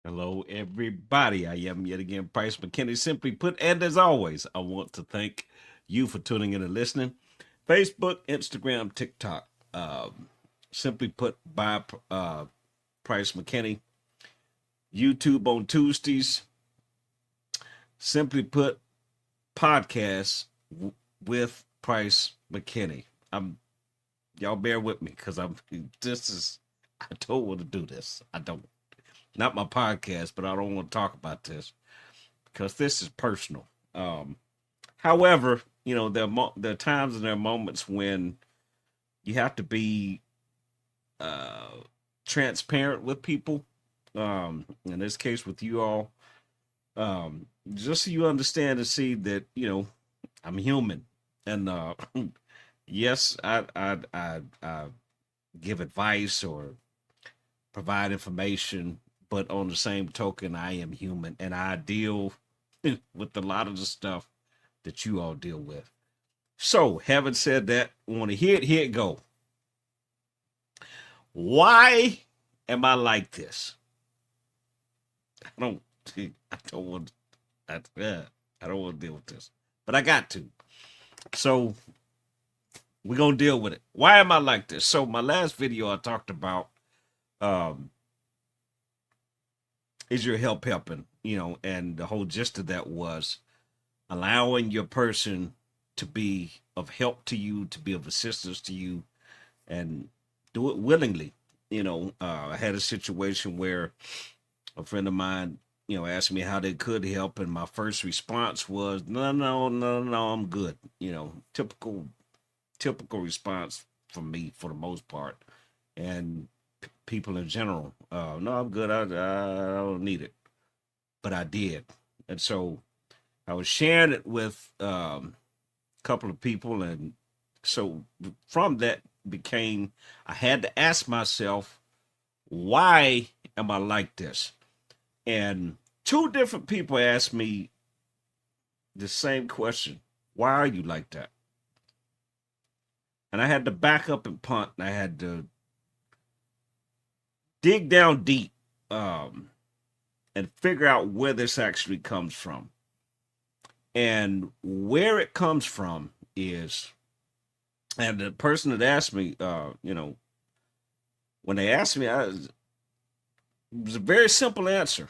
Hello, everybody. I am yet again Price McKinney. Simply put, and as always, I want to thank you for tuning in and listening. Facebook, Instagram, TikTok. Simply put, by Price McKinney. YouTube on Tuesdays. Simply put, podcast with Price McKinney. I'm Y'all bear with me because I'm. This is. I don't want to do this. I don't. Not my podcast, but I don't want to talk about this because this is personal. However, there are times and there are moments when you have to be uh, transparent with people. In this case, with you all, just so you understand and see that I'm human, and yes, I give advice or provide information, but on the same token, I am human, and I deal with a lot of the stuff that you all deal with. So, having said that, want to hear it go. Why am I like this? I don't, I don't want, I don't want to deal with this, but I got to. So we're gonna deal with it. Why am I like this? So my last video, I talked about um, is your help helping, and the whole gist of that was allowing your person to be of help to you, to be of assistance to you, and do it willingly. I had a situation where a friend of mine, asked me how they could help, and my first response was, "No, no, no, no, I'm good." Typical response from me for the most part, and people in general. No, I'm good. I don't need it, but I did, and so I was sharing it with a couple of people, and so from that became I had to ask myself, why am I like this? And two different people asked me the same question. Why are you like that? And I had to back up and punt, and I had to dig down deep and figure out where this actually comes from. And where it comes from is, and the person that asked me, when they asked me, it was a very simple answer,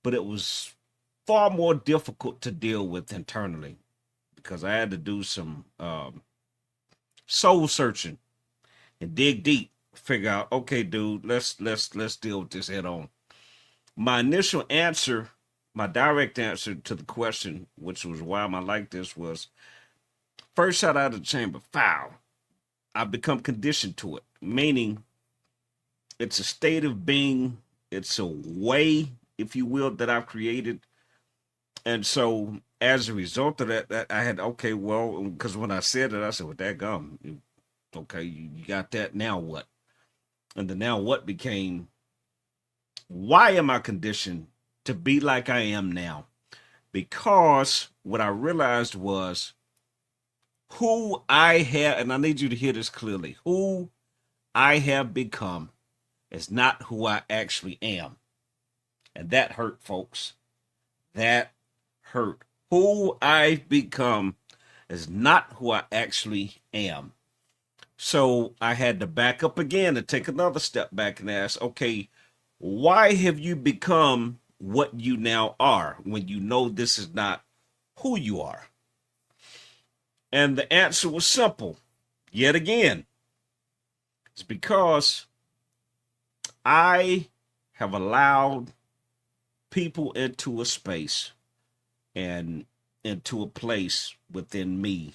but it was far more difficult to deal with internally because I had to do some soul searching and dig deep, figure out, okay, dude, let's deal with this head on. My initial answer, my direct answer to the question, which was why am I like this, was first shot out of the chamber, foul. I've become conditioned to it, meaning it's a state of being, it's a way, if you will, that I've created. And so as a result of that I had, okay, well, because when I said it, I said, well, that gum, okay, you got that, now what? And the now what became, why am I conditioned to be like I am now? Because what I realized was who I have, and I need you to hear this clearly, who I have become is not who I actually am. And that hurt, folks. That hurt. Who I've become is not who I actually am. So I had to back up again and take another step back and ask, okay, why have you become what you now are when you know this is not who you are? And the answer was simple. Yet again, it's because I have allowed people into a space and into a place within me.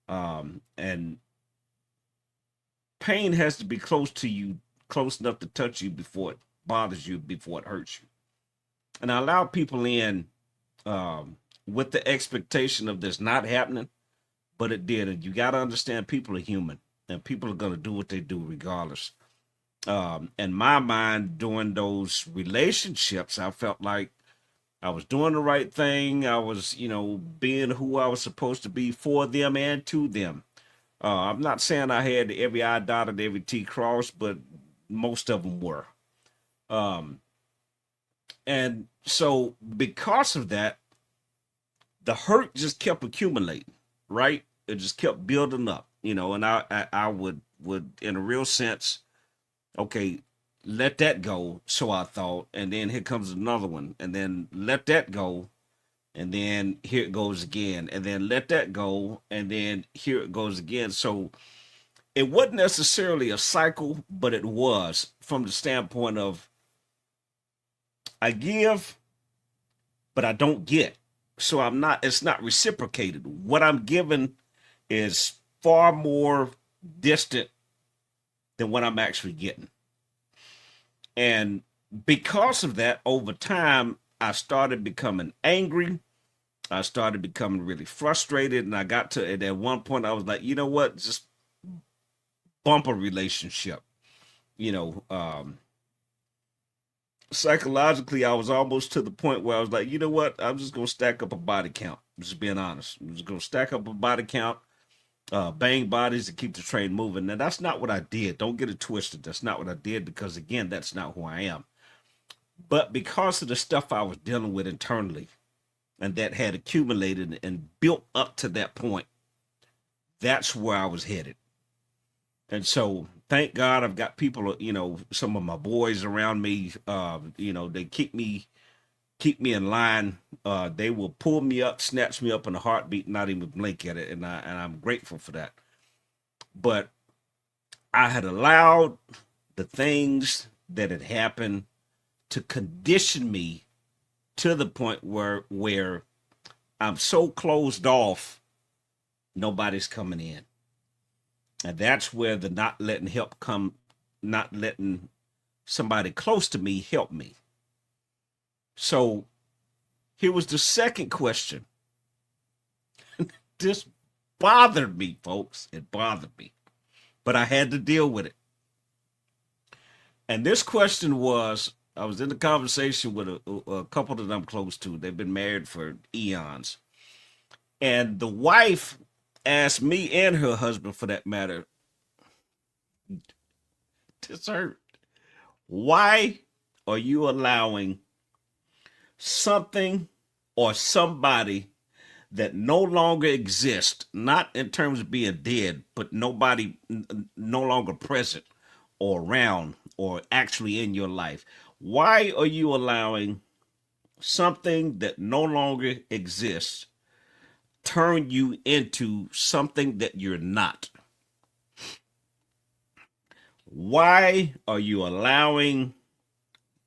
And pain has to be close to you, close enough to touch you before it bothers you, before it hurts you. And I allow people in with the expectation of this not happening, but it did. And you got to understand people are human and people are going to do what they do regardless. In my mind, during those relationships, I felt like I was doing the right thing. I was, being who I was supposed to be for them and to them. I'm not saying I had every I dotted, every T crossed, but most of them were. And so because of that, the hurt just kept accumulating, right? It just kept building up, and I would in a real sense, okay, let that go. So I thought, and then here comes another one, and then let that go, and then here it goes again, and then let that go, and then here it goes again. So it wasn't necessarily a cycle, but it was from the standpoint of I give, but I don't get. So it's not reciprocated. What I'm given is far more distant than what I'm actually getting. And because of that, over time, I started becoming angry. I started becoming really frustrated. And I got to, and at one point, I was like, you know what? Just bump a relationship. You know, psychologically, I was almost to the point where I was like, you know what? I'm just going to stack up a body count. Just being honest. I'm just going to stack up a body count, bang bodies to keep the train moving. Now, that's not what I did. Don't get it twisted. That's not what I did because, again, that's not who I am. But because of the stuff I was dealing with internally and that had accumulated and built up to that point, that's where I was headed. And so, thank God I've got people, some of my boys around me, they keep me in line. They will pull me up, snatch me up in a heartbeat, not even blink at it, and I'm grateful for that. But I had allowed the things that had happened to condition me to the point where I'm so closed off, nobody's coming in, and that's where the not letting help come, not letting somebody close to me help me. So here was the second question. This bothered me, folks. It bothered me, but I had to deal with it. And this question was, I was in a conversation with a couple that I'm close to. They've been married for eons. And the wife asked me and her husband, for that matter, this hurt. Why are you allowing something or somebody that no longer exists, not in terms of being dead, but nobody no longer present or around or actually in your life? Why are you allowing something that no longer exists turn you into something that you're not? Why are you allowing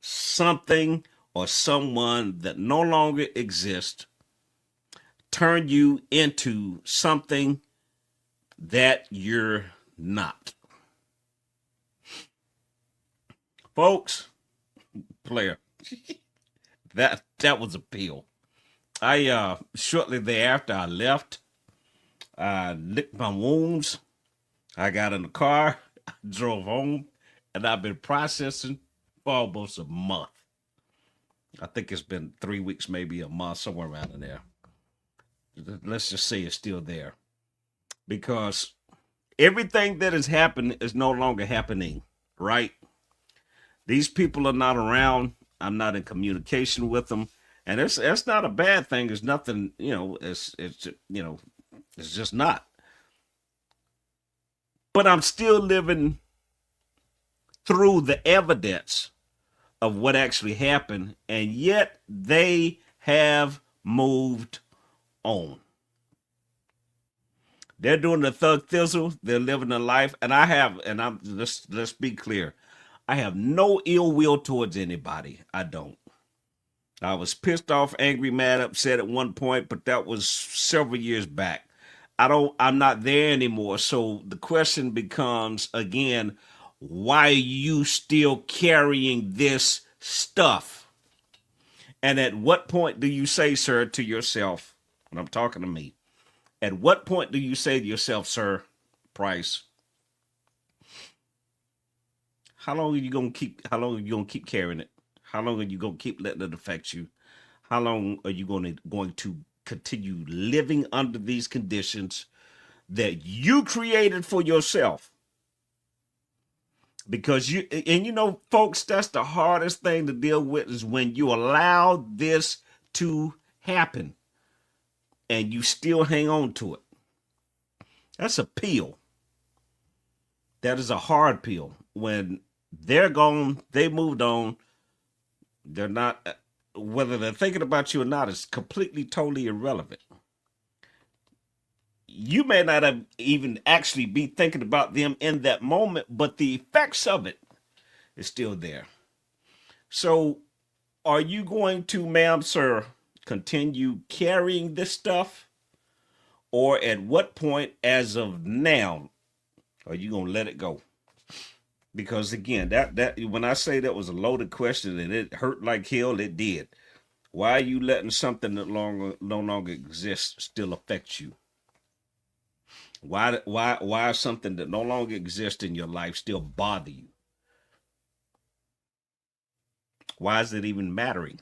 something or someone that no longer exists turn you into something that you're not? Folks, player, that was a pill. I shortly thereafter I left. I licked my wounds. I got in the car, drove home, and I've been processing for almost a month. I think it's been 3 weeks, maybe a month, somewhere around in there. Let's just say it's still there because everything that has happened is no longer happening, right? These people are not around. I'm not in communication with them, and it's not a bad thing. It's nothing, it's just not. But I'm still living through the evidence of what actually happened, and yet they have moved on. They're doing the thug thizzle. They're living a life, and I have, and I'm let's be clear. I have no ill will towards anybody. I don't. I was pissed off, angry, mad, upset at one point, but that was several years back. I'm not there anymore. So the question becomes again, why are you still carrying this stuff? And at what point do you say, sir, to yourself, when I'm talking to me, at what point do you say to yourself, sir, Price, how long are you gonna keep carrying it? How long are you gonna keep letting it affect you? How long are you going to continue living under these conditions that you created for yourself? Because folks, that's the hardest thing to deal with is when you allow this to happen and you still hang on to it. That's a pill. That is a hard pill. When they're gone, they moved on, they're not, whether they're thinking about you or not, is completely, totally irrelevant. You may not have even actually be thinking about them in that moment, but the effects of it is still there. So, are you going to, ma'am, sir, continue carrying this stuff? Or at what point, as of now, are you going to let it go? Because again, that when I say that was a loaded question and it hurt like hell, it did. Why are you letting something that no longer exists still affect you? Why something that no longer exists in your life still bother you? Why is it even mattering?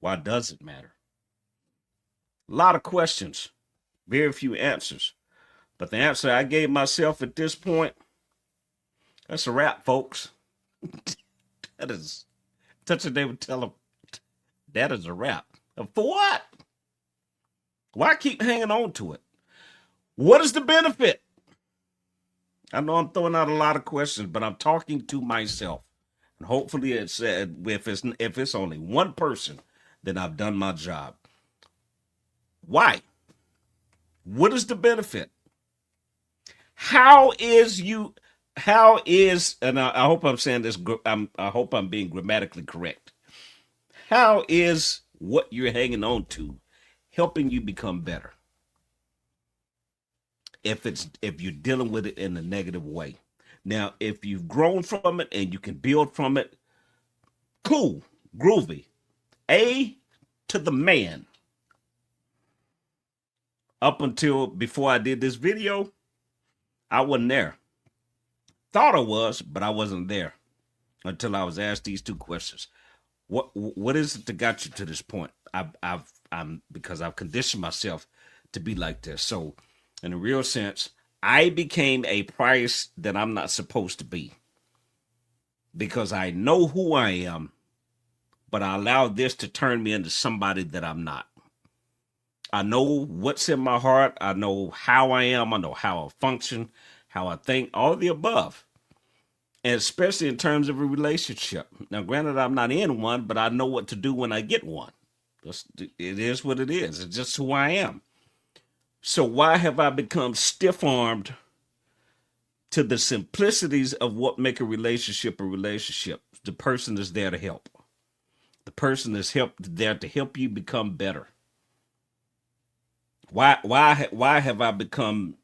Why does it matter? A lot of questions, very few answers. But the answer I gave myself at this point, that's a wrap, folks. That is, touch they would tell them, that is a wrap. For what? Why keep hanging on to it? What is the benefit? I know I'm throwing out a lot of questions, but I'm talking to myself. And hopefully it's if it's only one person, then I've done my job. Why? What is the benefit? How is and I hope I'm saying this, I hope I'm being grammatically correct. How is what you're hanging on to helping you become better? If you're dealing with it in a negative way. Now, if you've grown from it and you can build from it, cool, groovy. A to the man. Up until before I did this video, I wasn't there. Thought I was, but I wasn't there until I was asked these two questions. What is it that got you to this point? I'm because I've conditioned myself to be like this. So, in a real sense, I became a price that I'm not supposed to be because I know who I am, but I allowed this to turn me into somebody that I'm not. I know what's in my heart. I know how I am. I know how I function, how I think, all of the above. And especially in terms of a relationship. Now, granted, I'm not in one, but I know what to do when I get one. It is what it is. It's just who I am. So why have I become stiff-armed to the simplicities of what make a relationship a relationship? The person is there to help. The person is there to help you become better. Why have I become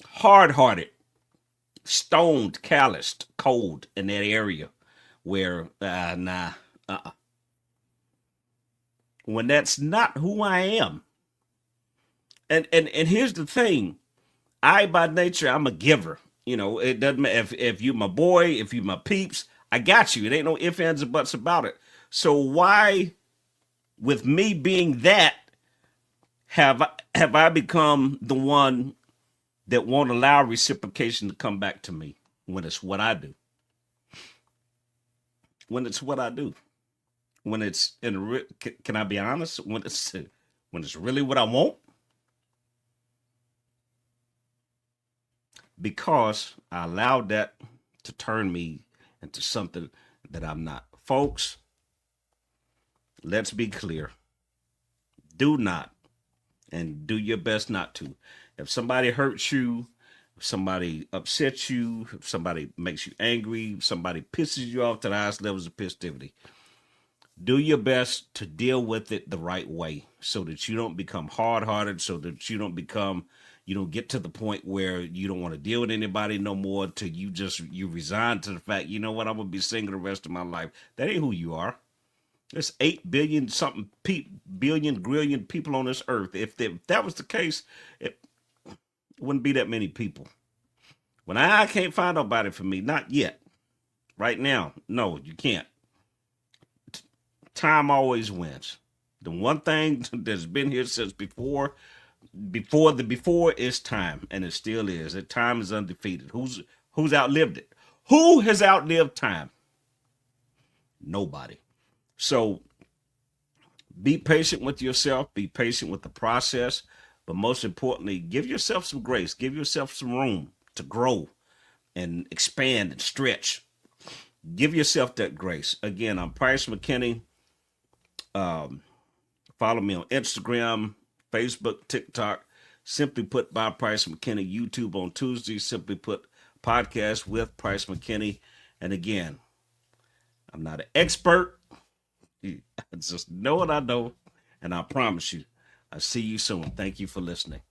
hard-hearted, stoned, calloused, cold in that area where when that's not who I am. And here's the thing. I by nature I'm a giver. It doesn't matter if you my boy, if you my peeps, I got you. It ain't no ifs, ands, or buts about it. So why, with me being that, have I become the one that won't allow reciprocation to come back to me when it's what I do? When it's what I do. When it's can I be honest? When it's really what I want, because I allowed that to turn me into something that I'm not. Folks, let's be clear. Do not, and do your best not to. If somebody hurts you, if somebody upsets you, if somebody makes you angry, if somebody pisses you off to the highest levels of positivity, do your best to deal with it the right way so that you don't become hard-hearted, so that you don't get to the point where you don't want to deal with anybody no more till you resign to the fact, you know what, I'm going to be single the rest of my life. That ain't who you are. There's 8 billion something grillion people on this earth. If that was the case, it wouldn't be that many people. When I can't find nobody for me, not yet. Right now, no, you can't. Time always wins. The one thing that's been here since before before is time, and it still is. That time is undefeated. Who's outlived it? Who has outlived time? Nobody. So be patient with yourself. Be patient with the process. But most importantly, give yourself some grace. Give yourself some room to grow and expand and stretch. Give yourself that grace. Again, I'm Price McKinney. Follow me on Instagram, Facebook, TikTok. Simply put by Price McKinney. YouTube on Tuesday. Simply put podcast with Price McKinney. And again, I'm not an expert. I just know what I know. And I promise you, I'll see you soon. Thank you for listening.